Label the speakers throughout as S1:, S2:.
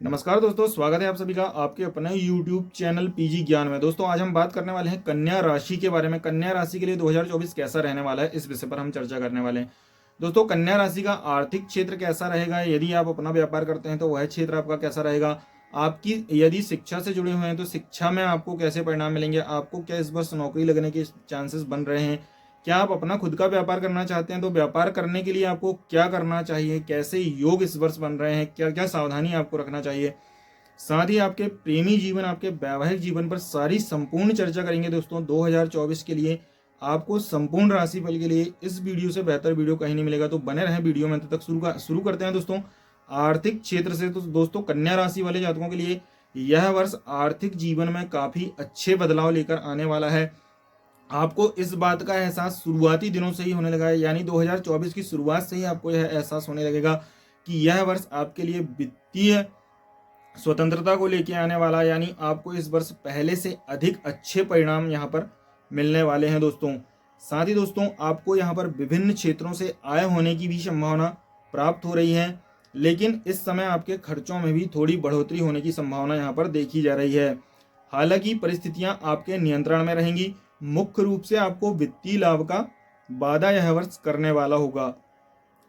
S1: नमस्कार दोस्तों, स्वागत है आप सभी का आपके अपने YouTube चैनल पीजी ज्ञान में। दोस्तों आज हम बात करने वाले हैं कन्या राशि के बारे में। कन्या राशि के लिए 2024 कैसा रहने वाला है, इस विषय पर हम चर्चा करने वाले हैं। दोस्तों कन्या राशि का आर्थिक क्षेत्र कैसा रहेगा, यदि आप अपना व्यापार करते हैं तो वह क्षेत्र आपका कैसा रहेगा। आपकी यदि शिक्षा से जुड़े हुए हैं तो शिक्षा में आपको कैसे परिणाम मिलेंगे, आपको क्या इस वर्ष नौकरी लगने के चांसेस बन रहे हैं। क्या आप अपना खुद का व्यापार करना चाहते हैं तो व्यापार करने के लिए आपको क्या करना चाहिए, कैसे योग इस वर्ष बन रहे हैं, क्या क्या सावधानी आपको रखना चाहिए। साथ ही आपके प्रेमी जीवन, आपके वैवाहिक जीवन पर सारी संपूर्ण चर्चा करेंगे। दोस्तों 2024 के लिए आपको संपूर्ण राशिफल के लिए इस वीडियो से बेहतर वीडियो कहीं नहीं मिलेगा, तो बने रहें वीडियो में। अंत तक शुरू करते हैं दोस्तों आर्थिक क्षेत्र से। तो दोस्तों कन्या राशि वाले जातकों के लिए यह वर्ष आर्थिक जीवन में काफी अच्छे बदलाव लेकर आने वाला है। आपको इस बात का एहसास शुरुआती दिनों से ही होने लगा है, यानी 2024 की शुरुआत से ही आपको यह एहसास होने लगेगा कि यह वर्ष आपके लिए वित्तीय स्वतंत्रता को लेके आने वाला, यानी आपको इस वर्ष पहले से अधिक अच्छे परिणाम यहाँ पर मिलने वाले हैं दोस्तों। साथ ही दोस्तों आपको यहाँ पर विभिन्न क्षेत्रों से आय होने की भी संभावना प्राप्त हो रही है, लेकिन इस समय आपके खर्चों में भी थोड़ी बढ़ोतरी होने की संभावना यहाँ पर देखी जा रही है। हालांकि परिस्थितियां आपके नियंत्रण में रहेंगी। मुख्य रूप से आपको वित्तीय लाभ का वादा यह वर्ष करने वाला होगा।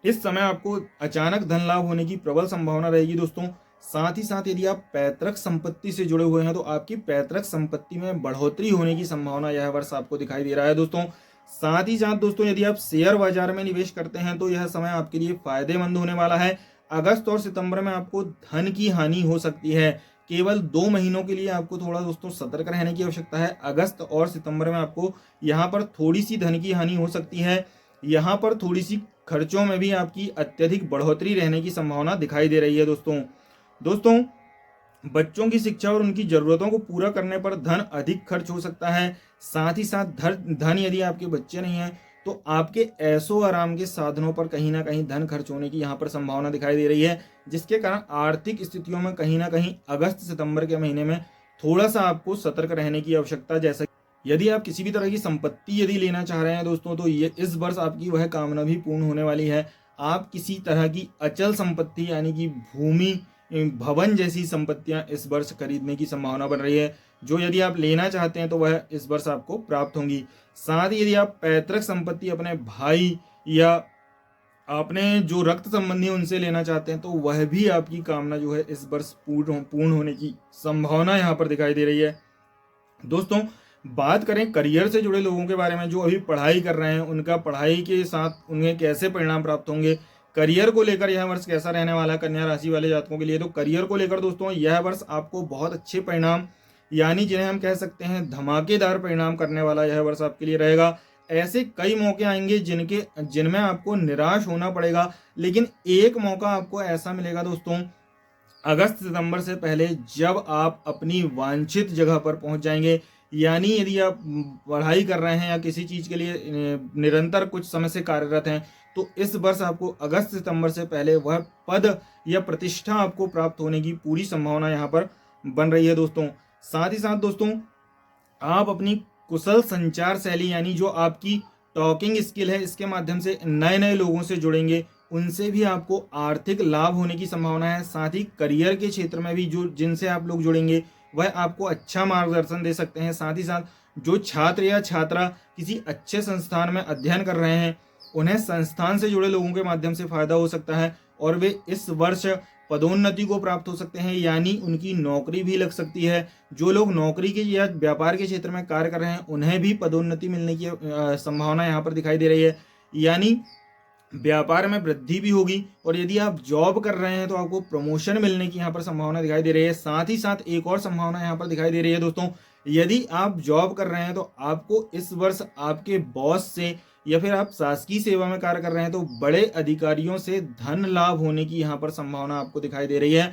S1: इस समय आपको अचानक धन लाभ होने की प्रबल संभावना रहेगी दोस्तों। साथ ही साथ यदि आप पैतृक संपत्ति से जुड़े हुए हैं तो आपकी पैतृक संपत्ति में बढ़ोतरी होने की संभावना यह वर्ष आपको दिखाई दे रहा है दोस्तों। साथ ही साथ दोस्तों यदि आप शेयर बाजार में निवेश करते हैं तो यह समय आपके लिए फायदेमंद होने वाला है। अगस्त और सितंबर में आपको धन की हानि हो सकती है। केवल 2 महीनों के लिए आपको थोड़ा दोस्तों सतर्क रहने की आवश्यकता है। अगस्त और सितंबर में आपको यहाँ पर थोड़ी सी धन की हानि हो सकती है। यहाँ पर थोड़ी सी खर्चों में भी आपकी अत्यधिक बढ़ोतरी रहने की संभावना दिखाई दे रही है दोस्तों। दोस्तों बच्चों की शिक्षा और उनकी जरूरतों को पूरा करने पर धन अधिक खर्च हो सकता है। साथ ही साथ धन यदि आपके बच्चे नहीं हैं तो आपके ऐशो आराम के साधनों पर कहीं ना कहीं धन खर्च होने की यहाँ पर संभावना दिखाई दे रही है, जिसके कारण आर्थिक स्थितियों में कहीं ना कहीं अगस्त सितंबर के महीने में थोड़ा सा आपको सतर्क रहने की आवश्यकता। जैसा यदि आप किसी भी तरह की संपत्ति यदि लेना चाह रहे हैं दोस्तों तो ये इस वर्ष आपकी वह कामना भी पूर्ण होने वाली है। आप किसी तरह की अचल संपत्ति यानी कि भूमि, भवन जैसी संपत्तियां इस वर्ष खरीदने की संभावना बन रही है, जो यदि आप लेना चाहते हैं तो वह इस वर्ष आपको प्राप्त होंगी। साथ ही यदि आप पैतृक संपत्ति अपने भाई या आपने जो रक्त संबंधी उनसे लेना चाहते हैं तो वह भी आपकी कामना जो है इस वर्ष पूर्ण होने की संभावना यहाँ पर दिखाई दे रही है दोस्तों। बात करें करियर से जुड़े लोगों के बारे में, जो अभी पढ़ाई कर रहे हैं, उनका पढ़ाई के साथ उन्हें कैसे परिणाम प्राप्त होंगे, करियर को लेकर यह वर्ष कैसा रहने वाला है कन्या राशि वाले जातकों के लिए। तो करियर को लेकर दोस्तों यह वर्ष आपको बहुत अच्छे परिणाम, यानी जिन्हें हम कह सकते हैं धमाकेदार परिणाम करने वाला यह वर्ष आपके लिए रहेगा। ऐसे कई मौके आएंगे जिनमें आपको निराश होना पड़ेगा, लेकिन एक मौका आपको ऐसा मिलेगा दोस्तों अगस्त सितंबर से पहले, जब आप अपनी वांछित जगह पर पहुंच जाएंगे। यानी यदि आप पढ़ाई कर रहे हैं या किसी चीज़ के लिए निरंतर कुछ समय से कार्यरत हैं तो इस वर्ष आपको अगस्त सितंबर से पहले वह पद या प्रतिष्ठा आपको प्राप्त होने की पूरी संभावना यहाँ पर बन रही है दोस्तों। साथ ही साथ दोस्तों आप अपनी कुशल संचार शैली, यानी जो आपकी टॉकिंग स्किल है, इसके माध्यम से नए नए लोगों से जुड़ेंगे, उनसे भी आपको आर्थिक लाभ होने की संभावना है। साथ ही करियर के क्षेत्र में भी जो जिनसे आप लोग जुड़ेंगे वह आपको अच्छा मार्गदर्शन दे सकते हैं। साथ ही साथ जो छात्र या छात्रा किसी अच्छे संस्थान में अध्ययन कर रहे हैं, उन्हें संस्थान से जुड़े लोगों के माध्यम से फायदा हो सकता है और वे इस वर्ष पदोन्नति को प्राप्त हो सकते हैं, यानी उनकी नौकरी भी लग सकती है। जो लोग नौकरी के या व्यापार के क्षेत्र में कार्य कर रहे हैं उन्हें भी पदोन्नति मिलने की संभावना यहाँ पर दिखाई दे रही है, यानी व्यापार में वृद्धि भी होगी। और यदि आप जॉब कर रहे हैं तो आपको प्रमोशन मिलने की यहाँ पर संभावना दिखाई दे रही है। साथ ही साथ एक और संभावना यहाँ पर दिखाई दे रही है दोस्तों, यदि आप जॉब कर रहे हैं तो आपको इस वर्ष आपके बॉस से या फिर आप शासकीय सेवा में कार्य कर रहे हैं तो बड़े अधिकारियों से धन लाभ होने की यहाँ पर संभावना आपको दिखाई दे रही है।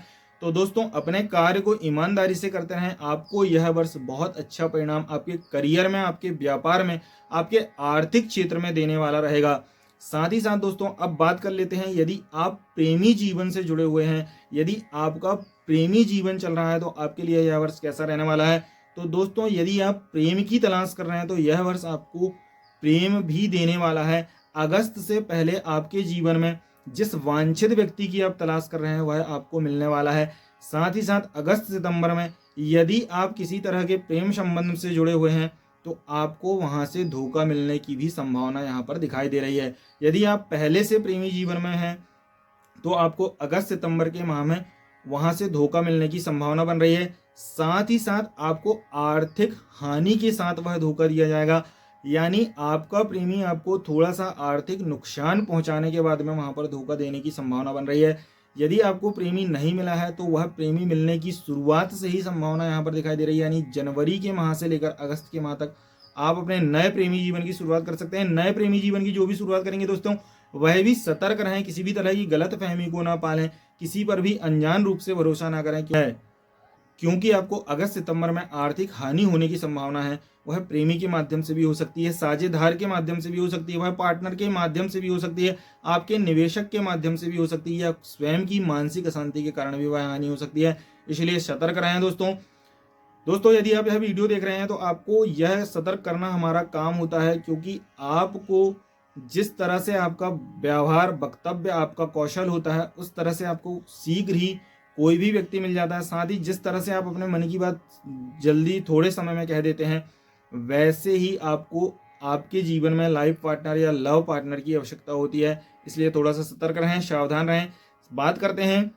S1: तो दोस्तों अपने कार्य को ईमानदारी से करते रहें, आपको यह वर्ष बहुत अच्छा परिणाम आपके करियर में, आपके व्यापार में, आपके आर्थिक क्षेत्र में देने वाला रहेगा। साथ ही साथ दोस्तों अब बात कर लेते हैं, यदि आप प्रेमी जीवन से जुड़े हुए हैं, यदि आपका प्रेमी जीवन चल रहा है तो आपके लिए यह वर्ष कैसा रहने वाला है। तो दोस्तों यदि आप प्रेम की तलाश कर रहे हैं तो यह वर्ष आपको प्रेम भी देने वाला है। अगस्त से पहले आपके जीवन में जिस वांछित व्यक्ति की आप तलाश कर रहे हैं वह आपको मिलने वाला है। साथ ही साथ अगस्त सितंबर में यदि आप किसी तरह के प्रेम संबंध से जुड़े हुए हैं तो आपको वहां से धोखा मिलने की भी संभावना यहाँ पर दिखाई दे रही है। यदि आप पहले से प्रेमी जीवन में हैं तो आपको अगस्त सितंबर के माह में वहां से धोखा मिलने की संभावना बन रही है। साथ ही साथ आपको आर्थिक हानि के साथ वह धोखा दिया जाएगा, यानी आपका प्रेमी आपको थोड़ा सा आर्थिक नुकसान पहुंचाने के बाद में वहां पर धोखा देने की संभावना बन रही है। यदि आपको प्रेमी नहीं मिला है तो वह प्रेमी मिलने की शुरुआत से ही संभावना यहाँ पर दिखाई दे रही है, यानी जनवरी के माह से लेकर अगस्त के माह तक आप अपने नए प्रेमी जीवन की शुरुआत कर सकते हैं। नए प्रेमी जीवन की जो भी शुरुआत करेंगे दोस्तों, वह भी सतर्क रहें, किसी भी तरह की गलत फहमी को ना पालें, किसी पर भी अनजान रूप से भरोसा ना करें क्योंकि आपको अगस्त सितंबर में आर्थिक हानि होने की संभावना है। वह प्रेमी के माध्यम से भी हो सकती है, साझेदार के माध्यम से भी हो सकती है, वह पार्टनर के माध्यम से भी हो सकती है, आपके निवेशक के माध्यम से भी हो सकती है, या स्वयं की मानसिक अशांति के कारण भी वह हानि हो सकती है। इसलिए सतर्क रहें दोस्तों यदि आप यह वीडियो देख रहे हैं तो आपको यह सतर्क करना हमारा काम होता है, क्योंकि आपको जिस तरह से आपका व्यवहार, वक्तव्य, आपका कौशल होता है, उस तरह से आपको शीघ्र ही कोई भी व्यक्ति मिल जाता है। साथ ही जिस तरह से आप अपने मन की बात जल्दी थोड़े समय में कह देते हैं, वैसे ही आपको आपके जीवन में लाइफ पार्टनर या लव पार्टनर की आवश्यकता होती है। इसलिए थोड़ा सा सतर्क रहें, सावधान रहें। बात करते हैं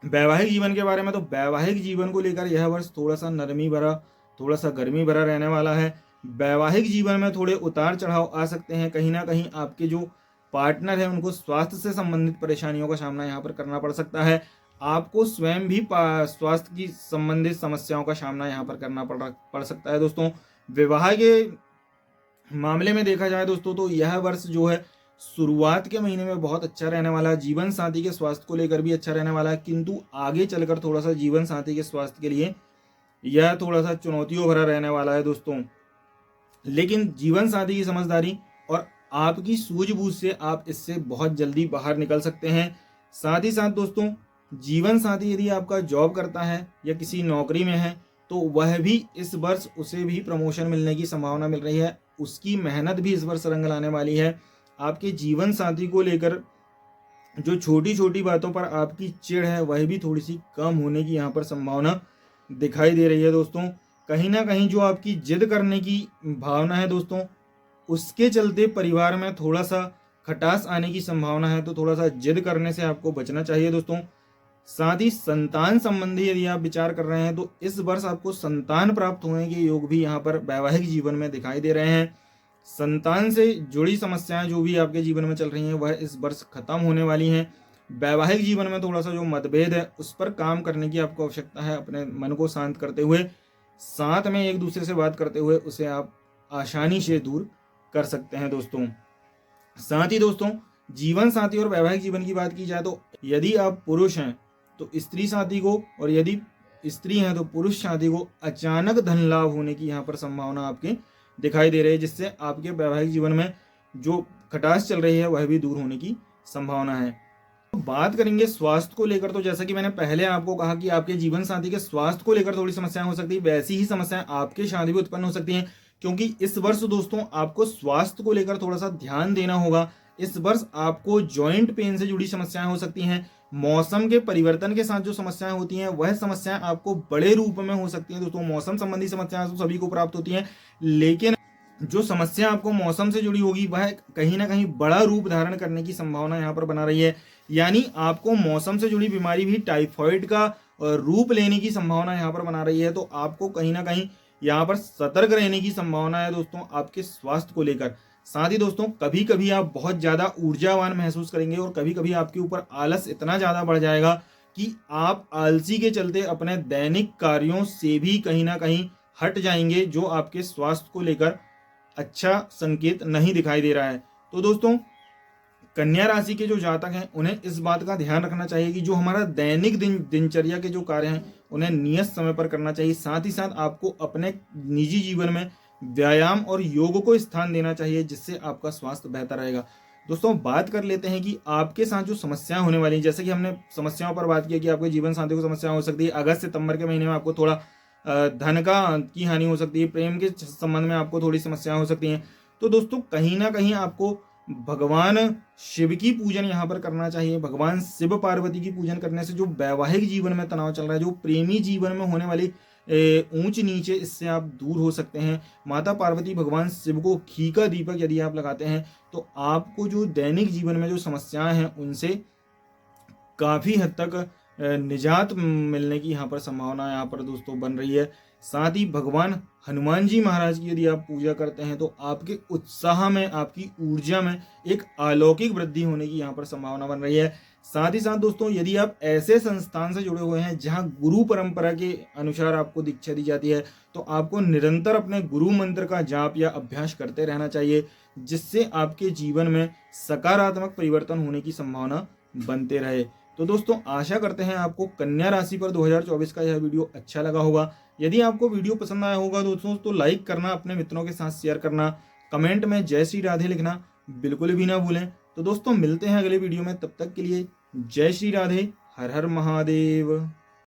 S1: वैवाहिक जीवन के बारे में। तो वैवाहिक जीवन को लेकर यह वर्ष थोड़ा सा नरमी भरा, थोड़ा सा गर्मी भरा रहने वाला है। वैवाहिक जीवन में थोड़े उतार चढ़ाव आ सकते हैं। कहीं ना कहीं आपके जो पार्टनर है उनको स्वास्थ्य से संबंधित परेशानियों का सामना यहाँ पर करना पड़ सकता है। आपको स्वयं भी स्वास्थ्य की संबंधित समस्याओं का सामना यहाँ पर करना पड़ सकता है। दोस्तों विवाह के मामले में देखा जाए दोस्तों तो यह वर्ष जो है शुरुआत के महीने में बहुत अच्छा रहने वाला है। जीवन साथी के स्वास्थ्य को लेकर भी अच्छा रहने वाला है, किंतु आगे चलकर थोड़ा सा जीवन साथी के स्वास्थ्य के लिए यह थोड़ा सा चुनौतियों भरा रहने वाला है दोस्तों। लेकिन जीवन साथी की समझदारी और आपकी सूझबूझ से आप इससे बहुत जल्दी बाहर निकल सकते हैं। साथ ही साथ दोस्तों जीवन साथी यदि आपका जॉब करता है या किसी नौकरी में है तो वह भी इस वर्ष उसे भी प्रमोशन मिलने की संभावना मिल रही है। उसकी मेहनत भी इस वर्ष रंग लाने वाली है। आपके जीवन साथी को लेकर जो छोटी छोटी बातों पर आपकी चिढ़ है वह भी थोड़ी सी कम होने की यहाँ पर संभावना दिखाई दे रही है दोस्तों। कहीं ना कहीं जो आपकी जिद करने की भावना है दोस्तों, उसके चलते परिवार में थोड़ा सा खटास आने की संभावना है, तो थोड़ा सा जिद करने से आपको बचना चाहिए दोस्तों। साथ ही संतान संबंधी यदि आप विचार कर रहे हैं तो इस वर्ष आपको संतान प्राप्त होने के योग भी यहाँ पर वैवाहिक जीवन में दिखाई दे रहे हैं। संतान से जुड़ी समस्याएं जो भी आपके जीवन में चल रही हैं वह इस वर्ष खत्म होने वाली हैं। वैवाहिक जीवन में थोड़ा सा जो मतभेद है उस पर काम करने की आपको आवश्यकता है। अपने मन को शांत करते हुए, साथ में एक दूसरे से बात करते हुए उसे आप आसानी से दूर कर सकते हैं दोस्तों। साथ ही दोस्तों जीवन साथी और वैवाहिक जीवन की बात की जाए तो यदि आप पुरुष हैं तो स्त्री साथी को, और यदि स्त्री हैं तो पुरुष साथी को अचानक धन लाभ होने की यहाँ पर संभावना आपके दिखाई दे रही है, जिससे आपके वैवाहिक जीवन में जो खटास चल रही है वह भी दूर होने की संभावना है। बात करेंगे स्वास्थ्य को लेकर, तो जैसा कि मैंने पहले आपको कहा कि आपके जीवन साथी के स्वास्थ्य को लेकर थोड़ी समस्याएं हो सकती है, वैसी ही समस्याएं आपके शादी भी उत्पन्न हो सकती हैं, क्योंकि इस वर्ष दोस्तों आपको स्वास्थ्य को लेकर थोड़ा सा ध्यान देना होगा। इस वर्ष आपको जॉइंट पेन से जुड़ी समस्याएं हो सकती हैं। मौसम के परिवर्तन के साथ जो समस्याएं होती हैं वह समस्याएं आपको बड़े रूप में हो सकती हैं दोस्तों। मौसम संबंधी समस्याएं तो सभी को प्राप्त होती हैं, लेकिन जो समस्या आपको मौसम से जुड़ी होगी वह कहीं ना कहीं बड़ा रूप धारण करने की संभावना यहाँ पर बना रही है। यानी आपको मौसम से जुड़ी बीमारी भी टाइफाइड का रूप लेने की संभावना यहाँ पर बना रही है। तो आपको कहीं ना कहीं यहाँ पर सतर्क रहने की संभावना है दोस्तों आपके स्वास्थ्य को लेकर। साथ ही दोस्तों कभी कभी आप बहुत ज़्यादा ऊर्जावान महसूस करेंगे और कभी कभी आपके ऊपर आलस इतना ज़्यादा बढ़ जाएगा कि आप आलसी के चलते अपने दैनिक कार्यों से भी कहीं ना कहीं हट जाएंगे, जो आपके स्वास्थ्य को लेकर अच्छा संकेत नहीं दिखाई दे रहा है। तो दोस्तों कन्या राशि के जो जातक हैं उन्हें इस बात का ध्यान रखना चाहिए कि जो हमारा दैनिक दिनचर्या के जो कार्य हैं उन्हें नियत समय पर करना चाहिए। साथ ही साथ आपको अपने निजी जीवन में व्यायाम और योग को स्थान देना चाहिए, जिससे आपका स्वास्थ्य बेहतर रहेगा। दोस्तों बात कर लेते हैं कि आपके साथ जो समस्याएं होने वाली हैं, जैसे कि हमने समस्याओं पर बात की कि आपके जीवन साथी को समस्या हो सकती है। अगस्त सितंबर के महीने में आपको थोड़ा धन की हानि हो सकती है। प्रेम के संबंध में आपको थोड़ी समस्याएं हो सकती हैं। तो दोस्तों कहीं ना कहीं आपको भगवान शिव की पूजन यहाँ पर करना चाहिए। भगवान शिव पार्वती की पूजन करने से जो वैवाहिक जीवन में तनाव चल रहा है, जो प्रेमी जीवन में होने वाली ऊंच नीचे, इससे आप दूर हो सकते हैं। माता पार्वती भगवान शिव को घी का दीपक यदि आप लगाते हैं तो आपको जो दैनिक जीवन में जो समस्याएं हैं उनसे काफ़ी हद तक निजात मिलने की यहाँ पर संभावना यहाँ पर दोस्तों बन रही है। साथ ही भगवान हनुमान जी महाराज की यदि आप पूजा करते हैं तो आपके उत्साह में, आपकी ऊर्जा में एक अलौकिक वृद्धि होने की यहाँ पर संभावना बन रही है। साथ ही साथ दोस्तों, यदि आप ऐसे संस्थान से जुड़े हुए हैं जहां गुरु परंपरा के अनुसार आपको दीक्षा दी जाती है तो आपको निरंतर अपने गुरु मंत्र का जाप या अभ्यास करते रहना चाहिए, जिससे आपके जीवन में सकारात्मक परिवर्तन होने की संभावना बनते रहे। तो दोस्तों, आशा करते हैं आपको कन्या राशि पर 2024 का यह वीडियो अच्छा लगा होगा। यदि आपको वीडियो पसंद आया होगा दोस्तों तो लाइक करना, अपने मित्रों के साथ शेयर करना, कमेंट में जय श्री राधे लिखना बिल्कुल भी ना भूलें। तो दोस्तों, मिलते हैं अगले वीडियो में, तब तक के लिए जय श्री राधे, हर हर महादेव।